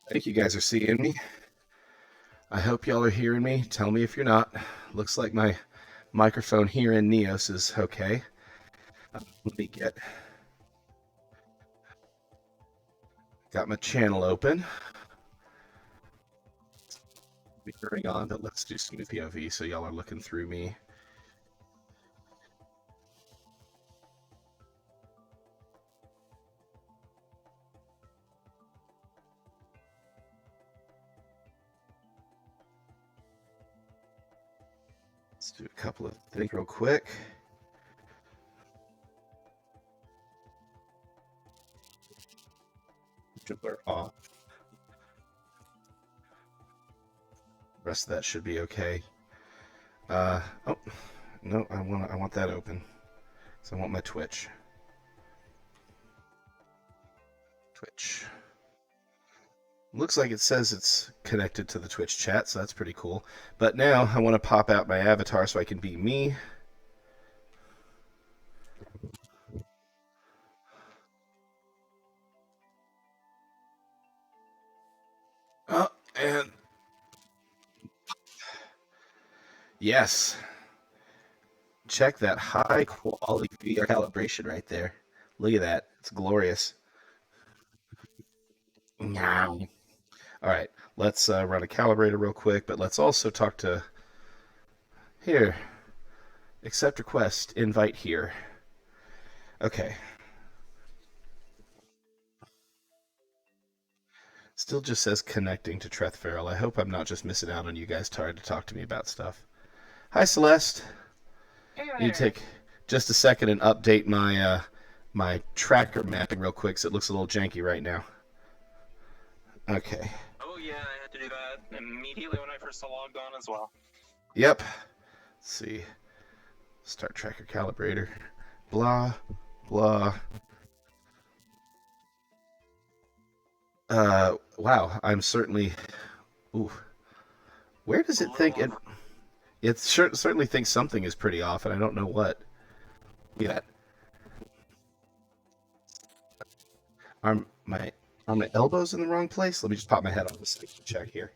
I think you guys are seeing me. I hope y'all are hearing me. Tell me if you're not. Looks like my microphone here in Neos is okay. Let me got my channel open. Be turning on, but let's do smooth POV so y'all are looking through me. Let's do a couple of things real quick. Blur off. The rest of that should be okay. Oh no, I want that open. So I want my Twitch. Looks like it says it's connected to the Twitch chat, so that's pretty cool. But now I want to pop out my avatar so I can be me. Oh, and yes, check that high quality VR calibration right there. Look at that. It's glorious. All right, let's run a calibrator real quick, but let's also talk to here. Accept request, invite here. Okay. Still just says connecting to Treth Farrell. I hope I'm not just missing out on you guys trying to talk to me about stuff. Hi, Celeste. Hey Need to there. take just a second and update my tracker mapping real quick, so it looks a little janky right now. Okay. Oh yeah, I had to do that immediately when I first logged on as well. Yep. Let's see. Start tracker calibrator. Blah, blah. Wow. I'm certainly. Ooh. Where does A it little think it? off. It certainly thinks something is pretty off, and I don't know what. Yet. Are my elbows in the wrong place? Let me just pop my head on this thing to check here.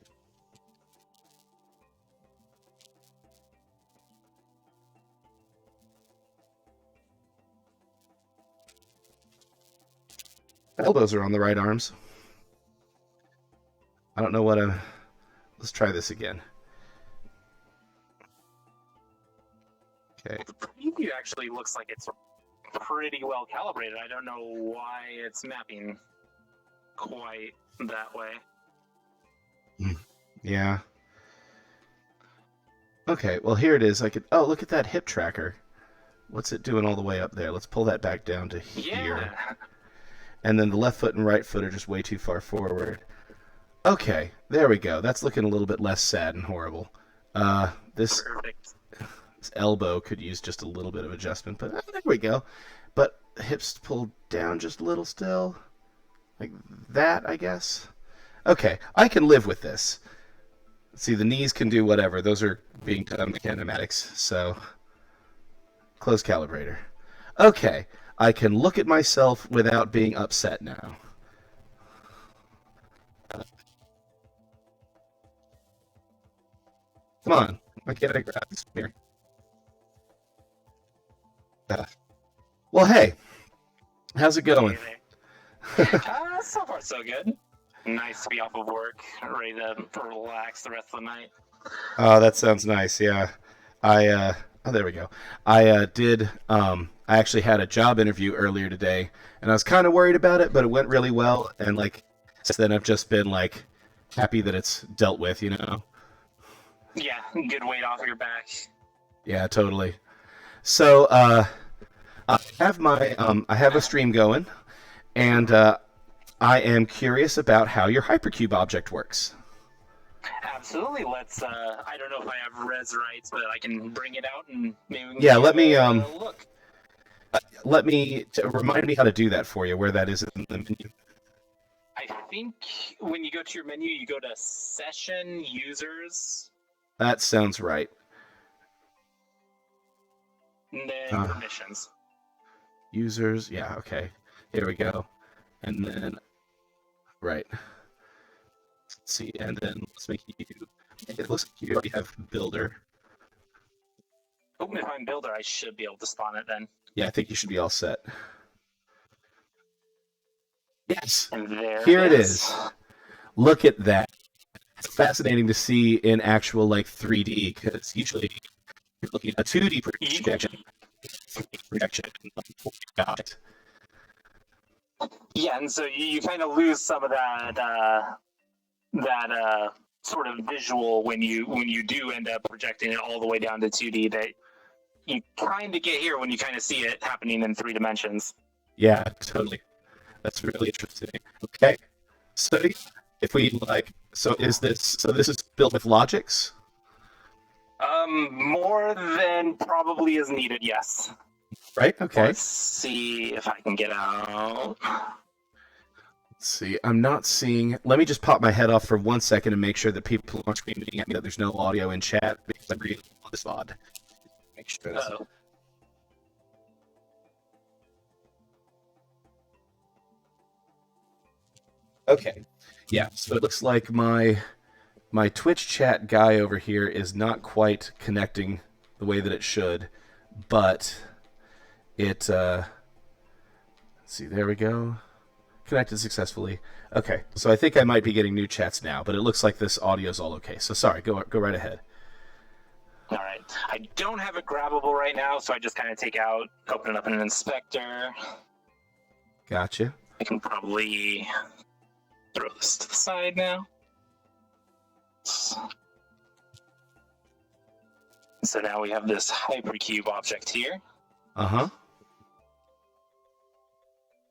Elbows are on the right arms. I don't know what I'm. Let's try this again. Okay. The preview actually looks like it's pretty well calibrated. I don't know why it's mapping quite that way. Yeah. Okay, well here it is. I could. Oh, look at that hip tracker. What's it doing all the way up there? Let's pull that back down to here. Yeah. And then the left foot and right foot are just way too far forward. Okay, there we go. That's looking a little bit less sad and horrible. This Perfect. elbow could use just a little bit of adjustment, but there we go. But hips pulled down just a little still. Like that, I guess. Okay, I can live with this. See, the knees can do whatever. Those are being done with kinematics, so close calibrator. Okay, I can look at myself without being upset now. Come on, why can't I grab this here? Uh, well, hey, how's it going? Hey there. So far so good. Nice to be off of work, ready to relax the rest of the night. Oh, that sounds nice. Yeah, oh, there we go. I actually had a job interview earlier today, and I was kind of worried about it, but it went really well. And like, since then I've just been like happy that it's dealt with. Yeah, good weight off your back. Yeah, totally. So, I have a stream going, and I am curious about how your Hypercube object works. Absolutely. Let's. I don't know if I have res rights, but I can bring it out and maybe we can Yeah, give a look. let me remind me how to do that for you. Where that is in the menu. I think when you go to your menu, you go to Session Users, That sounds right. and then Uh, Permissions. Users, yeah, okay. Here we go. And then, right. Let's see, and then let's make you. It looks like you already have builder. Oh, if I'm builder, I should be able to spawn it then. Yeah, I think you should be all set. Yes. And there Here it is. Look at that. It's fascinating to see in actual like 3D because usually you're looking at a 2D projection. 3D projection. Yeah, and so you kind of lose some of that sort of visual when you do end up projecting it all the way down to 2D that you kind of get here when you kind of see it happening in 3 dimensions. Yeah, totally. That's really interesting. Okay, so if we like, this is built with logics? More than probably is needed, yes. Right, okay. Let's see if I can get out. Let's see, I'm not seeing... Let me just pop my head off for 1 second and make sure that people aren't screaming at me that there's no audio in chat, because I really want this VOD. Make sure that's... Uh-oh. Okay, yeah, so it looks like my Twitch chat guy over here is not quite connecting the way that it should, but it, let's see, there we go. Connected successfully. Okay, so I think I might be getting new chats now, but it looks like this audio's all okay. So sorry, go right ahead. All right. I don't have it grabbable right now, so I just kind of open it up in an inspector. Gotcha. I can probably throw this to the side now. So now we have this Hypercube object here. Uh-huh.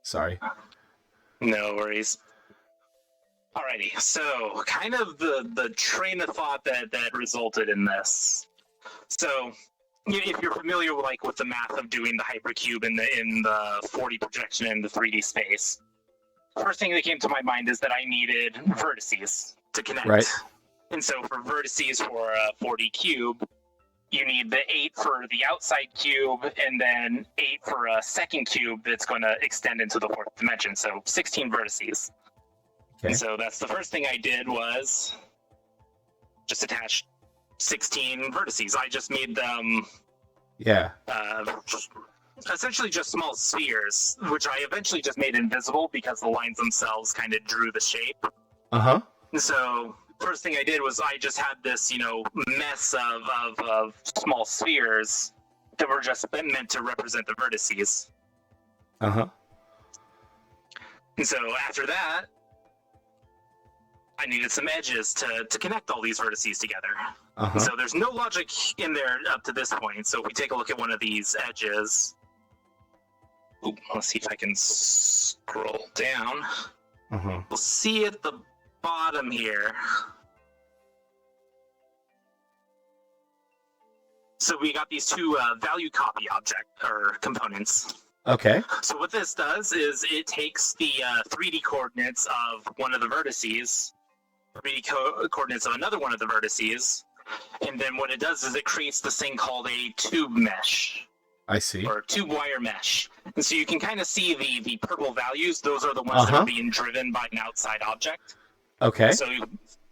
Sorry. No worries. Alrighty, so kind of the train of thought that resulted in this. So if you're familiar with the math of doing the Hypercube in the 4D projection in the 3D space, first thing that came to my mind is that I needed vertices to connect. Right. And so for vertices for a 4D cube, you need the 8 for the outside cube, and then 8 for a second cube that's going to extend into the 4th dimension. So 16 vertices. Okay. And so that's the first thing I did was just attach 16 vertices. I just made them essentially just small spheres, which I eventually just made invisible because the lines themselves kind of drew the shape. Uh-huh. And so first thing I did was I just had this, mess of small spheres that were just meant to represent the vertices. Uh-huh. And so after that, I needed some edges to connect all these vertices together. Uh-huh. So there's no logic in there up to this point. So if we take a look at one of these edges, let's see if I can scroll down. Uh-huh. We'll see at the bottom here. So we got these two value copy components. Okay. So what this does is it takes the 3D coordinates of one of the vertices, 3D coordinates of another one of the vertices, and then what it does is it creates this thing called a tube mesh. I see. Or tube wire mesh. And so you can kind of see the purple values. Those are the ones that are being driven by an outside object. Okay. So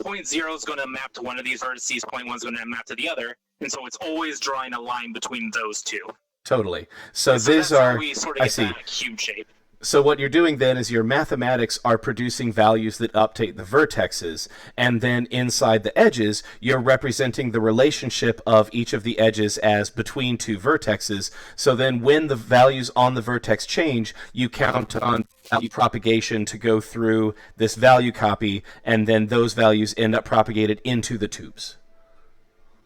0.0 is going to map to one of these vertices, 0.1 is going to map to the other, and so it's always drawing a line between those two. Totally. So these these are are... how we sort of get that cube shape. So what you're doing then is your mathematics are producing values that update the vertexes, and then inside the edges, you're representing the relationship of each of the edges as between two vertexes. So then when the values on the vertex change, you count on value propagation to go through this value copy, and then those values end up propagated into the tubes.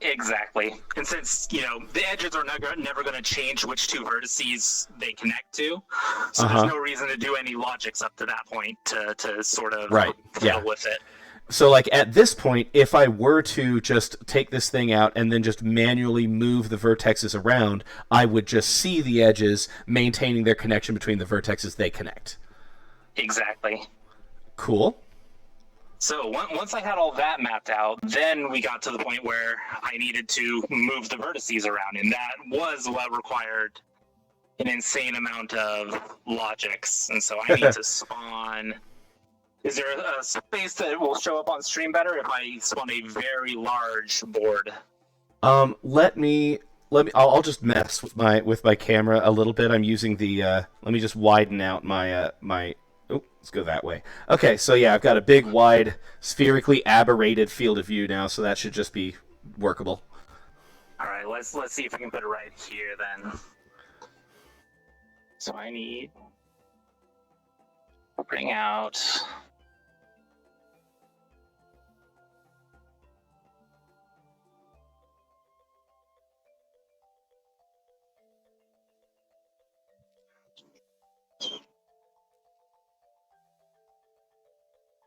Exactly. And since, the edges are never going to change which two vertices they connect to, so there's no reason to do any logics up to that point to sort of fiddle with it. So, like, at this point, if I were to just take this thing out and then just manually move the vertexes around, I would just see the edges maintaining their connection between the vertexes they connect. Exactly. Cool. So once I had all that mapped out, then we got to the point where I needed to move the vertices around, and that was what required an insane amount of logics. And so I need to spawn Is there a space that will show up on stream better if I spawn a very large board? I'll just mess with my camera a little bit. I'm using the let me just widen out my oh, let's go that way. Okay, so yeah, I've got a big, wide, spherically aberrated field of view now, so that should just be workable. All right, let's see if we can put it right here then. So I need to bring out.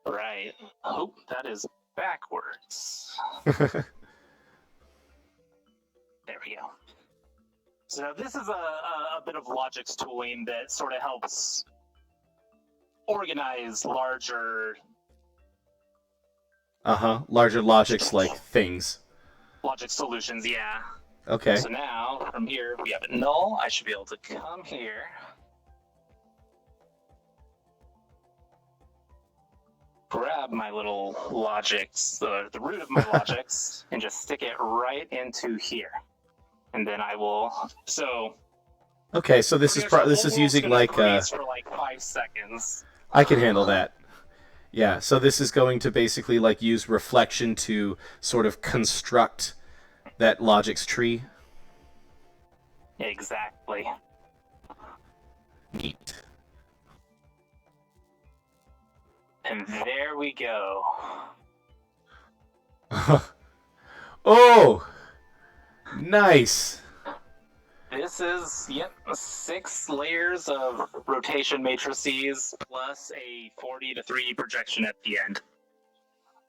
Right. Oh, that is backwards. There we go. So this is a bit of logics tooling that sort of helps organize larger... Larger logics like things. Logic solutions, yeah. Okay. So now, from here, we have it null. I should be able to come here. Grab my little logics, the root of my logics, and just stick it right into here. And then I will. So. Okay, so this is using like for like 5 seconds. I can handle that. Yeah, so this is going to basically like use reflection to sort of construct that logic's tree. Exactly. Neat. And there we go. Oh! Nice! This is, 6 layers of rotation matrices plus a 40 to 3 projection at the end.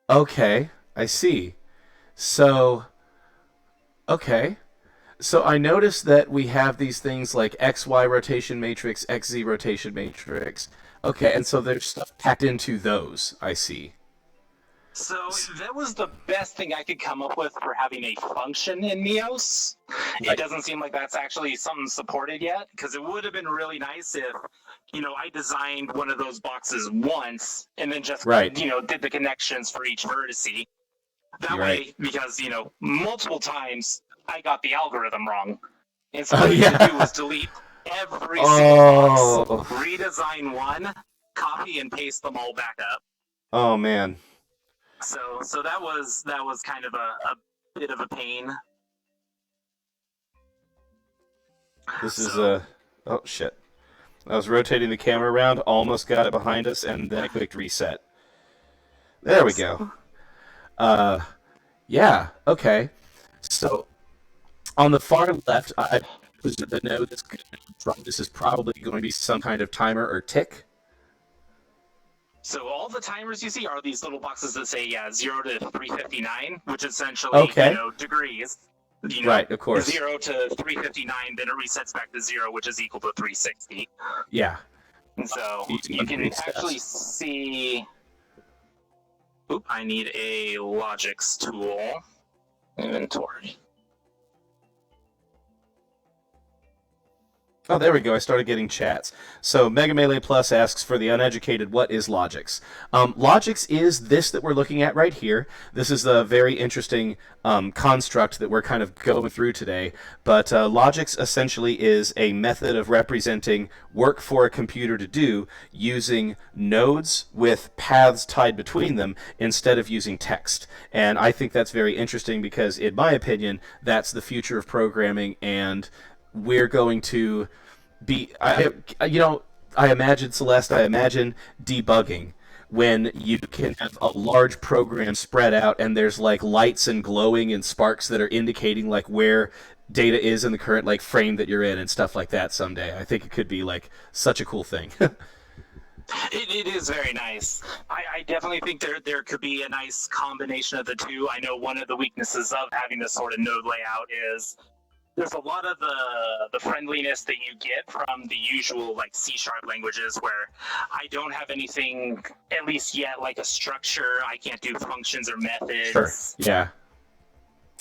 Okay, I see. So, okay. So I noticed that we have these things like XY rotation matrix, XZ rotation matrix. Okay, and so there's stuff packed into those, I see. So that was the best thing I could come up with for having a function in Neos. It doesn't seem like that's actually something supported yet, because it would have been really nice if, I designed one of those boxes once and then just, did the connections for each vertice. That way, because, multiple times I got the algorithm wrong. And so what I had to do was delete every single box, redesign one, copy and paste them all back up. Oh, man. So that was kind of a bit of a pain. This is oh shit. I was rotating the camera around, almost got it behind us, and then I clicked reset. There we go. Yeah, okay. So on the far left, I was the node this is probably going to be some kind of timer or tick. So all the timers you see are these little boxes that say 0 to 359, which essentially degrees. Right, of course. 0 to 359, then it resets back to 0, which is equal to 360. Yeah. And so you can actually see. Oop! I need a logics tool. Inventory. Oh, there we go. I started getting chats. So Mega Melee Plus asks, for the uneducated, what is Logix? Logix is this that we're looking at right here. This is a very interesting construct that we're kind of going through today. But Logix essentially is a method of representing work for a computer to do using nodes with paths tied between them instead of using text. And I think that's very interesting because, in my opinion, that's the future of programming, and we're going to be, I imagine, Celeste, I imagine debugging when you can have a large program spread out and there's like lights and glowing and sparks that are indicating like where data is in the current like frame that you're in and stuff like that someday. I think it could be like such a cool thing. It is very nice. I definitely think there could be a nice combination of the two. I know one of the weaknesses of having this sort of node layout is there's a lot of the friendliness that you get from the usual like C# languages where I don't have anything, at least yet, like a structure. I can't do functions or methods. Sure. Yeah.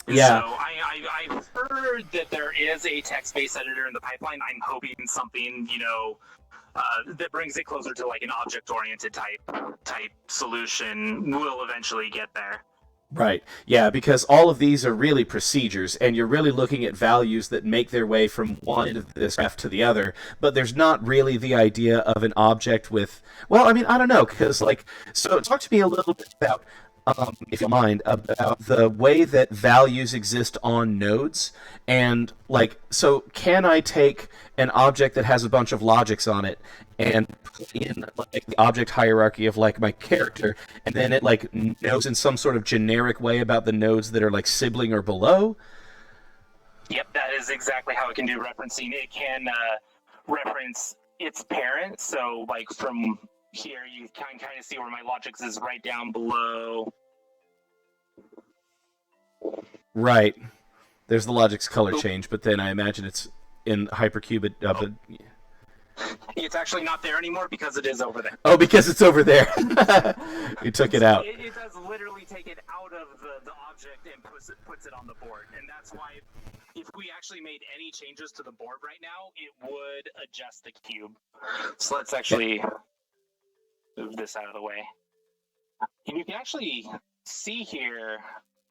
Yeah. So I've heard that there is a text-based editor in the pipeline. I'm hoping something, that brings it closer to like an object-oriented type solution. We'll eventually get there. Right. Yeah, because all of these are really procedures, and you're really looking at values that make their way from one end of this graph to the other, but there's not really the idea of an object with, well, I mean, I don't know, because, like, so talk to me a little bit about, if you don't mind, about the way that values exist on nodes, and, like, so can I take an object that has a bunch of logics on it and put in like the object hierarchy of like my character, and then it like knows in some sort of generic way about the nodes that are like sibling or below? Yep, that is exactly how it can do referencing. It can reference its parent. So, like from here, you can kind of see where my logics is right down below. Right. There's the logic's color change, but then I imagine it's in Hypercube. It's actually not there anymore because it is over there. Oh, because it's over there. You took it out. It does literally take it out of the object and puts it on the board. And that's why if we actually made any changes to the board right now, it would adjust the cube. So let's actually move this out of the way. And you can actually see here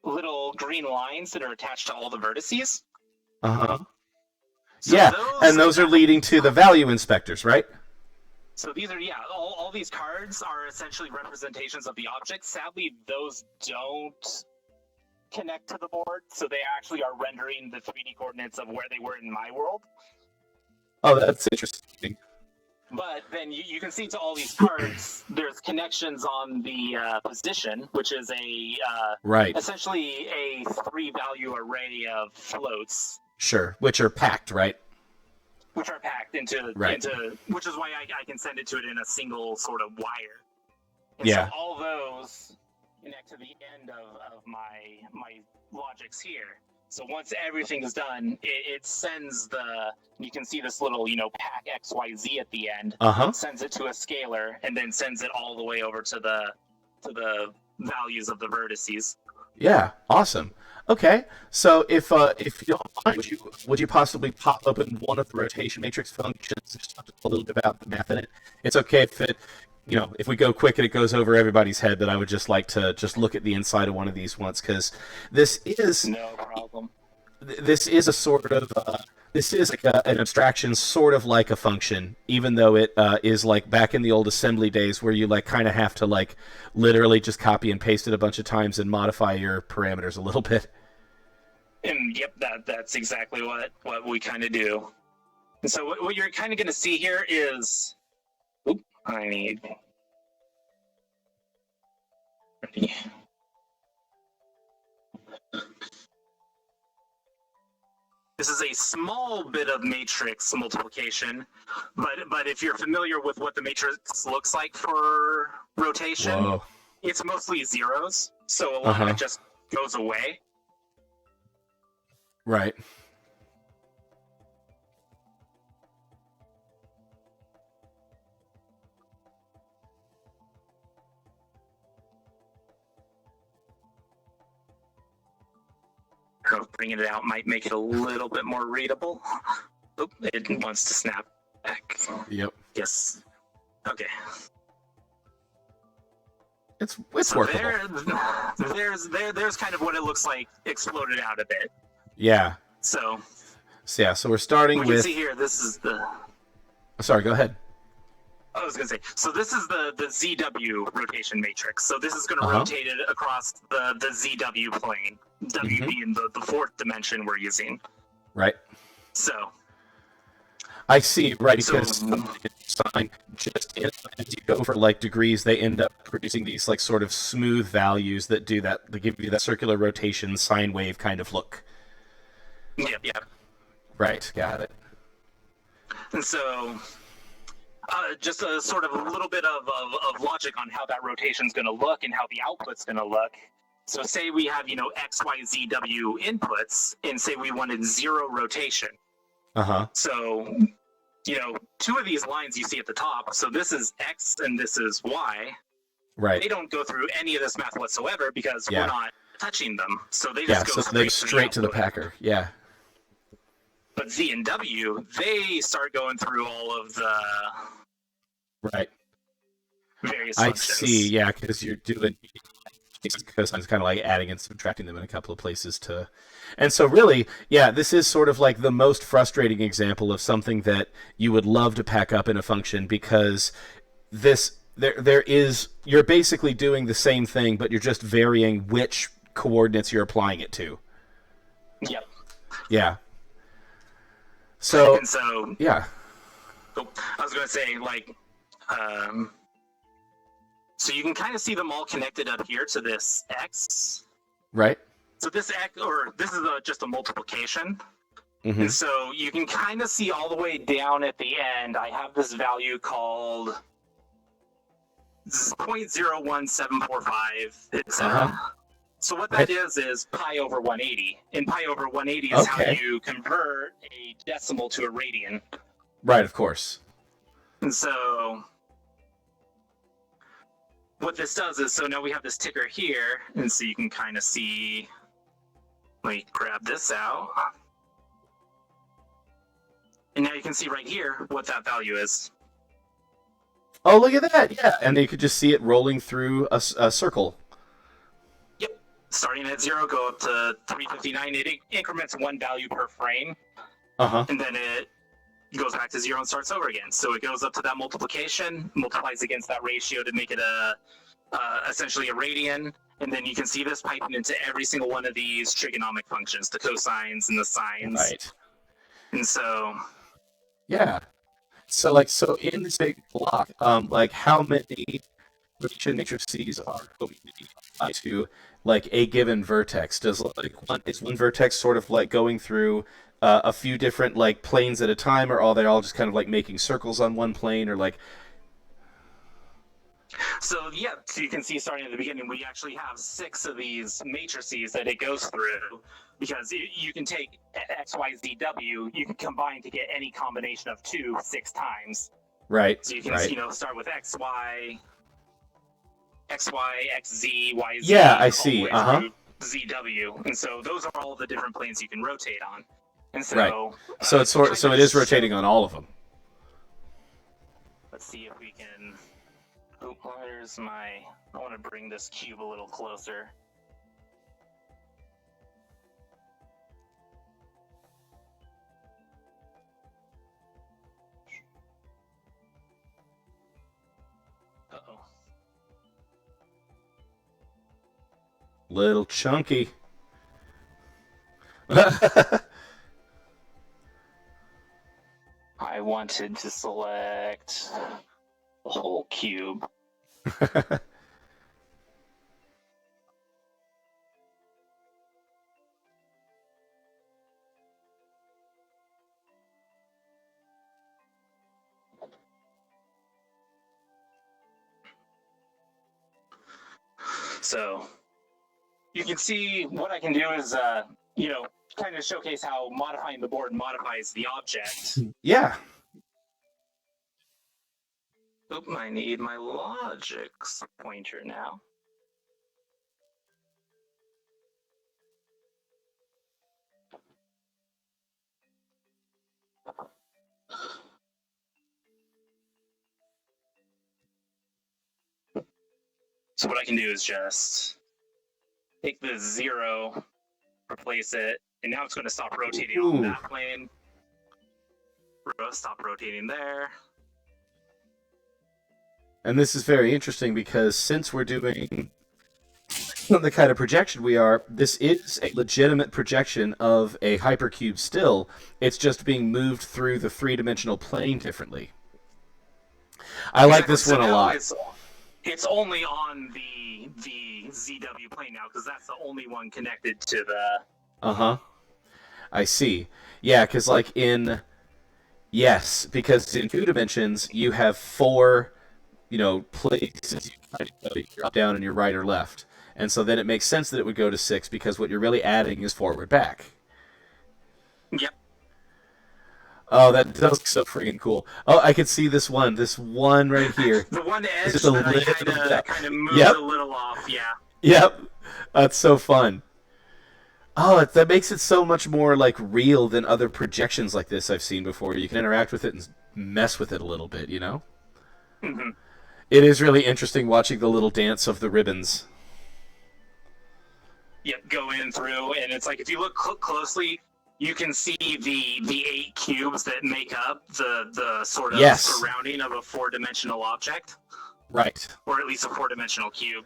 little green lines that are attached to all the vertices. Uh-huh. So yeah, and those are leading to the value inspectors, right? So these are, all these cards are essentially representations of the object. Sadly, those don't connect to the board, so they actually are rendering the 3D coordinates of where they were in my world. Oh, that's interesting. But then you can see to all these cards, there's connections on the position, which is right. essentially a 3-value array of floats. Sure, which are packed, right? Which are packed into, which is why I can send it to it in a single sort of wire. And yeah. So all those connect to the end of my logics here. So once everything is done, it sends you can see this little, pack XYZ at the end. Uh-huh. Sends it to a scalar, and then sends it all the way over to the values of the vertices. Yeah, awesome. Okay, so if you don't mind, would you possibly pop open one of the rotation matrix functions and just talk a little bit about the math in it? It's okay if we go quick and it goes over everybody's head, but I would just like to just look at the inside of one of these once, because this is no problem. This is a sort of this is like an abstraction, sort of like a function, even though it is like back in the old assembly days where you like kind of have to like literally just copy and paste it a bunch of times and modify your parameters a little bit. And yep, that's exactly what we kind of do. And so what you're kind of going to see here is, I need. This is a small bit of matrix multiplication, but if you're familiar with what the matrix looks like for rotation, Whoa. It's mostly zeros, so a lot of it just goes away. Right. Bringing it out might make it a little bit more readable. Oop, it wants to snap back. Yep. Yes. Okay. It's so workable. There's kind of what it looks like exploded out a bit. Yeah. So we're starting with. You can see here. This is the. Sorry, go ahead. I was going to say, so this is the ZW rotation matrix. So this is going to rotate it across the ZW plane. W being the fourth dimension we're using. Right. So. I see, right, because sine, just as you go over like degrees, they end up producing these like sort of smooth values that do that, they give you that circular rotation sine wave kind of look. Yep. Right, got it. And so, just a sort of a little bit of logic on how that rotation's going to look and how the output's going to look. So say we have, X, Y, Z, W inputs, and say we wanted 0 rotation. So, two of these lines you see at the top, so this is X and this is Y. Right. They don't go through any of this math whatsoever because we're not touching them. So they just go straight to the packer. Yeah. But Z and W, they start going through all of Right. various I see. functions. Yeah, because you're doing cosines kind of like adding and subtracting them in a couple of places to, and so really, yeah, this is sort of like the most frustrating example of something that you would love to pack up in a function because there is you're basically doing the same thing, but you're just varying which coordinates you're applying it to. Yep. Yeah. So And so, yeah. oh, I was going to say, like, um, so you can kind of see them all connected up here to this x. Right. So this x, or this is just a multiplication. Mm-hmm. And so you can kind of see all the way down at the end, I have this value called 0.01745, etc. So what that is pi over 180. And pi over 180 is how you convert a decimal to a radian. Right, of course. And so what this does is, so now we have this ticker here, and so you can kind of see, let me grab this out. And now you can see right here what that value is. Oh, look at that! Yeah, and you could just see it rolling through a circle. Yep. Starting at 0, go up to 359. It increments one value per frame. And then it goes back to 0 and starts over again. So it goes up to that multiplication, multiplies against that ratio to make it essentially a radian. And then you can see this piping into every single one of these trigonomic functions, the cosines and the sines. Right. And so... yeah. So in this big block, like how many rotation matrices are going to be applied to like a given vertex? Is one vertex sort of like going through a few different like planes at a time, or are they all just kind of like making circles on one plane, or like? So yeah, so you can see starting at the beginning, we actually have 6 of these matrices that it goes through, because you can take X, Y, Z, W, you can combine to get any combination of 2 6 times. Right. So you can start with X, Y, X, Y, X, Z, Y, Z. Yeah, I see. Z, W, and so those are all the different planes you can rotate on. And so, right. So so it is rotating on all of them. Let's see if we can. Oh, where's my... I want to bring this cube a little closer. Uh-oh. Little chunky. I wanted to select the whole cube. So you can see what I can do is, kind of showcase how modifying the board modifies the object. Yeah. Oop, I need my logics pointer now. So what I can do is just take the 0, replace it, and now it's going to stop rotating on that plane. Stop rotating there. And this is very interesting because since we're doing the kind of projection we are, this is a legitimate projection of a hypercube still. It's just being moved through the 3-dimensional plane differently. I like this one a lot. It's only on the ZW plane now, because that's the only one connected to the... I see. Yeah, because like in... Yes, because in 2 dimensions, you have 4... places you drop down and your right or left. And so then it makes sense that it would go to 6 because what you're really adding is forward back. Yep. Oh, that does look so freaking cool. Oh, I can see this one right here. The one edge that I kind of moved a little off, yeah. Yep. That's so fun. Oh, that makes it so much more like real than other projections like this I've seen before. You can interact with it and mess with it a little bit, Mhm. It is really interesting watching the little dance of the ribbons. Yep, go in through, and it's like if you look closely, you can see the 8 cubes that make up the sort of Yes. surrounding of a 4-dimensional object, Right. or at least a 4-dimensional cube.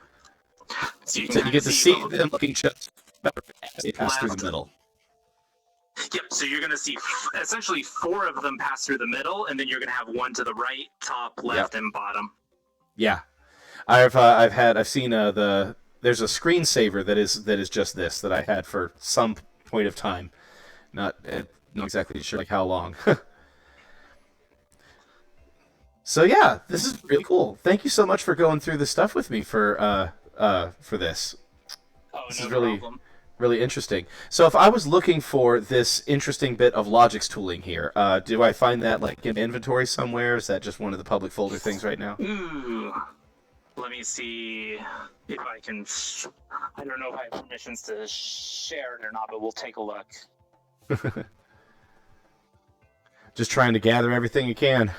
So you can So you kind of get to see see them looking just better as they pass through the left. middle. Yep. So you're going to see essentially 4 of them pass through the middle, and then you're going to have one to the right, top, left, and bottom. Yeah. I've seen there's a screensaver that is just this that I had for some point of time. Not exactly sure like how long. So yeah, this is really cool. Thank you so much for going through this stuff with me for this. Oh, This no is really problem. really interesting. So if I was looking for this interesting bit of logics tooling here, do I find that like in inventory somewhere? Is that just one of the public folder things right now? Ooh. Let me see if I can. I don't know if I have permissions to share it or not, but we'll take a look. Just trying to gather everything you can.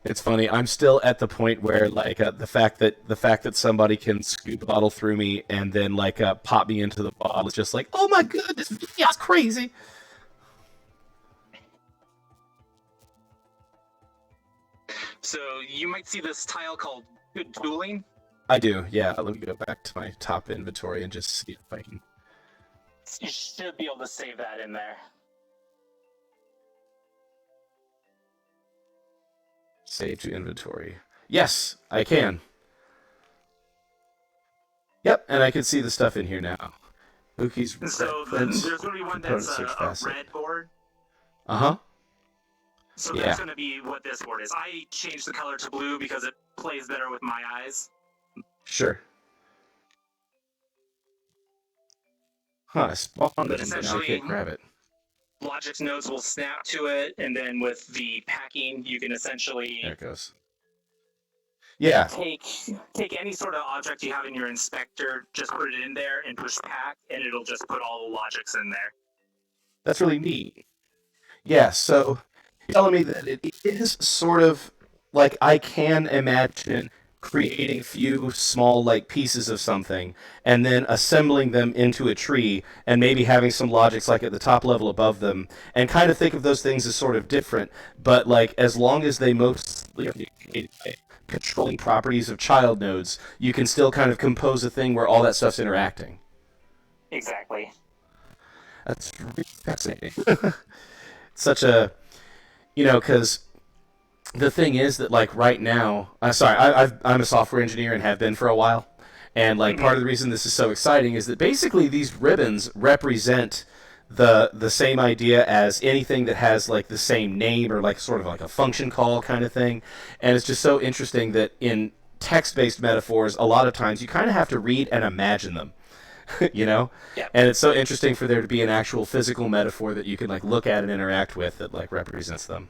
It's funny. I'm still at the point where like the fact that somebody can scoop a bottle through me and then like pop me into the bottle is just like, oh my goodness, that's crazy. So you might see this tile called Good Tooling. I do. Yeah. Let me go back to my top inventory and just see if I can You should be able to save that in there. save to inventory. Yes, I can. Yep, and I can see the stuff in here now. Bookie's So reference, there's going to be one component that's search a facet. red board. Uh-huh. So Yeah. that's going to be what this board is. I changed the color to blue because it plays better with my eyes. Sure. Huh, spawned But it, but now I essentially, can't grab it. Logic's nodes will snap to it, and then with the packing, you can There essentially it goes. Yeah, take any sort of object you have in your inspector, just put it in there and push pack, and it'll just put all the logics in there. that's really neat. Yeah, so you're telling me that it is sort of like I can imagine creating a few small like pieces of something and then assembling them into a tree and maybe having some logics like at the top level above them and kind of think of those things as sort of different, but like as long as they mostly are communicated by controlling properties of child nodes, you can still kind of compose a thing where all that stuff's interacting. Exactly. That's really fascinating. Such a because the thing is that like right now, I'm a software engineer and have been for a while, and like part of the reason this is so exciting is that basically these ribbons represent the same idea as anything that has like the same name or like sort of like a function call kind of thing, and it's just so interesting that in text-based metaphors, a lot of times you kind of have to read and imagine them. you know Yeah. and it's so interesting for there to be an actual physical metaphor that you can like look at and interact with that like represents them.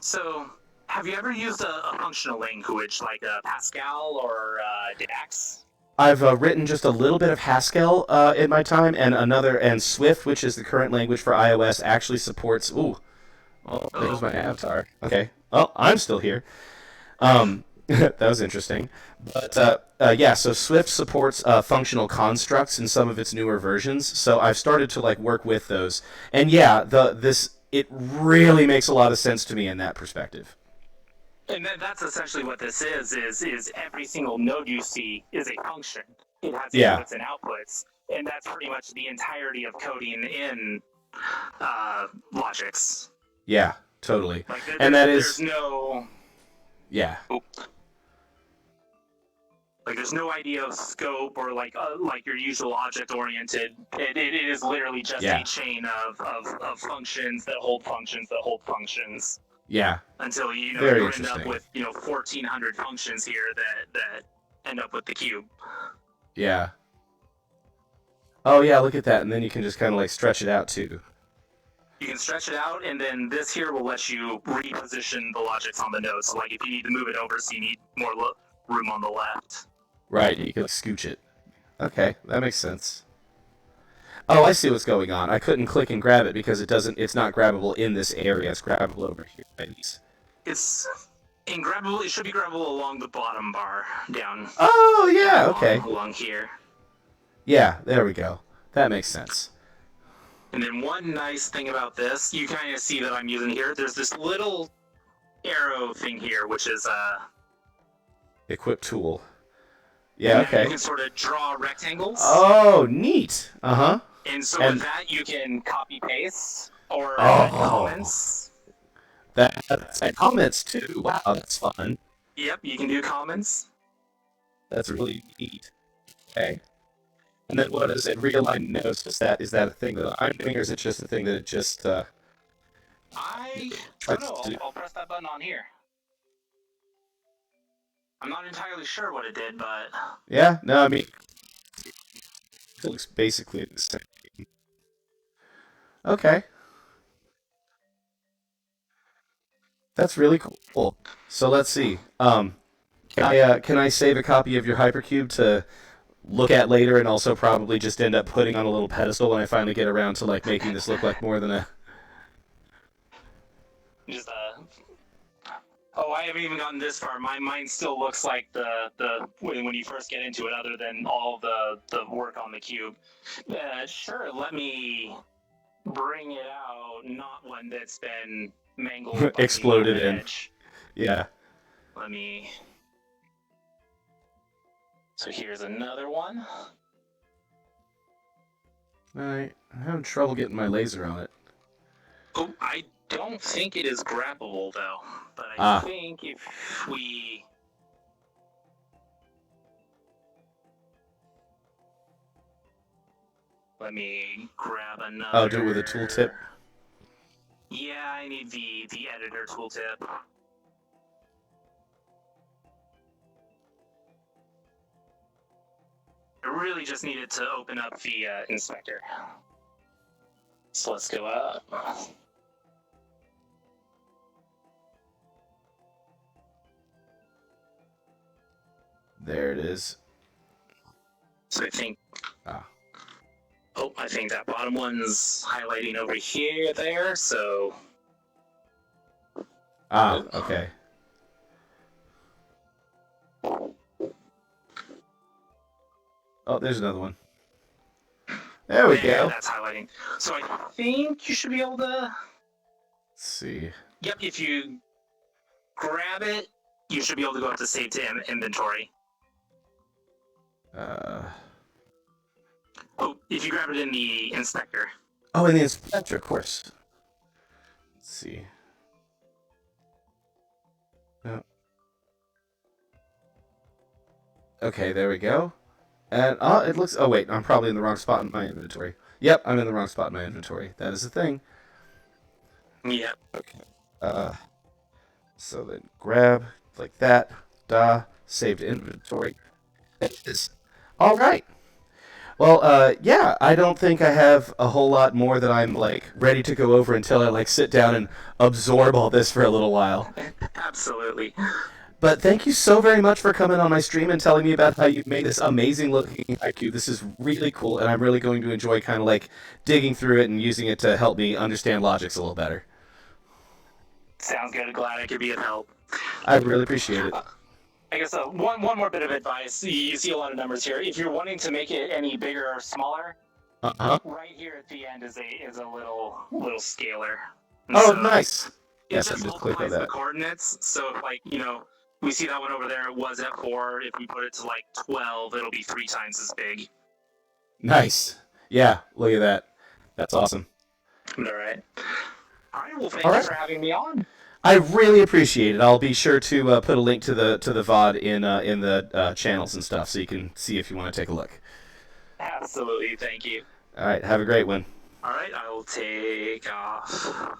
So, have you ever used a functional language like Pascal or Dax? I've written just a little bit of Haskell in my time, and Swift, which is the current language for iOS, actually supports. Ooh, oh, there's my avatar. Okay, well, I'm still here. That was interesting, but yeah. So Swift supports functional constructs in some of its newer versions. So I've started to like work with those, and yeah, this it really makes a lot of sense to me in that perspective. And that's essentially what this is every single node you see is a function. It has Yeah, inputs and outputs, and that's pretty much the entirety of coding in logics. yeah, totally, Like and that there's is no yeah, there's no idea of scope or like your usual object oriented. It is literally just yeah, a chain of functions that hold functions that hold functions yeah. until Very you end up interesting. with 1,400 functions here that end up with the cube. Yeah. Oh yeah, look at that, and then you can just kind of like stretch it out too. You can stretch it out, and then this here will let you reposition the logics on the node. So like if you need to move it over, so you need more room on the left. Right, you can like, scooch it. Okay, that makes sense. Oh, I see what's going on. I couldn't click and grab it because it's not grabbable in this area. It's grabbable over here by these. It's grabbable. It should be grabbable along the bottom bar down. Oh, yeah, okay. Along here. Yeah, there we go. That makes sense. And then one nice thing about this, you kind of see that I'm using here. There's this little arrow thing here, which is Equip tool. Yeah, okay. You can sort of draw rectangles. Oh, neat. Uh-huh. And so with that, you can copy paste or comments. That's comments too. Wow, that's fun. Yep, you can do comments. That's really neat. Okay. And then what is it? Realign notes. Is that a thing that I'm doing, or is it just a thing that it just I don't know. I'll press that button on here. I'm not entirely sure what it did, but yeah, no, I mean it looks basically the same. Okay. That's really cool. So let's see. Can I save a copy of your Hypercube to look at later, and also probably just end up putting on a little pedestal when I finally get around to like making this look like more than a. Just Oh, I haven't even gotten this far. Mine still looks like the when you first get into it, other than all the work on the cube. Sure, let me bring it out. Not one that's been mangled, exploded in. Edge. Yeah. Let me. So here's another one. Alright, I'm having trouble getting my laser on it. Oh, I don't think it is grabbable though. But I think if we. Let me grab another. Oh, do it with a tooltip? Yeah, I need the editor tooltip. I really just needed to open up the inspector. So let's go up. There it is. So I think. Oh, I think that bottom one's highlighting over here, there, so. Okay. Oh, there's another one. There we go. That's highlighting. So I think you should be able to. Let's see. Yep, if you grab it, you should be able to go up to save to inventory. Oh, if you grab it in the inspector. Oh, in the inspector, of course. Let's see. Oh. Okay, there we go. And it looks. Oh wait, I'm probably in the wrong spot in my inventory. Yep, I'm in the wrong spot in my inventory. That is the thing. Yep. Okay. So then grab like that. Saved inventory. It is. All right. Well, yeah, I don't think I have a whole lot more that I'm like ready to go over until I like sit down and absorb all this for a little while. Absolutely. But thank you so very much for coming on my stream and telling me about how you've made this amazing looking IQ. This is really cool, and I'm really going to enjoy kind of like digging through it and using it to help me understand logics a little better. Sounds good. Glad I could be of help. I really appreciate it. I guess one more bit of advice. You see a lot of numbers here. If you're wanting to make it any bigger or smaller, right here at the end is a little scaler. And oh, so nice. Yes, just multiplies the coordinates. So if, like, we see that one over there, it was at 4. If we put it to like 12, it'll be 3 times as big. Nice. Yeah, look at that. That's awesome. All right. All right. Well, thank you for having me on. I really appreciate it. I'll be sure to put a link to the VOD in the channels and stuff, so you can see if you want to take a look. Absolutely. Thank you. All right. Have a great one. All right. I will take off.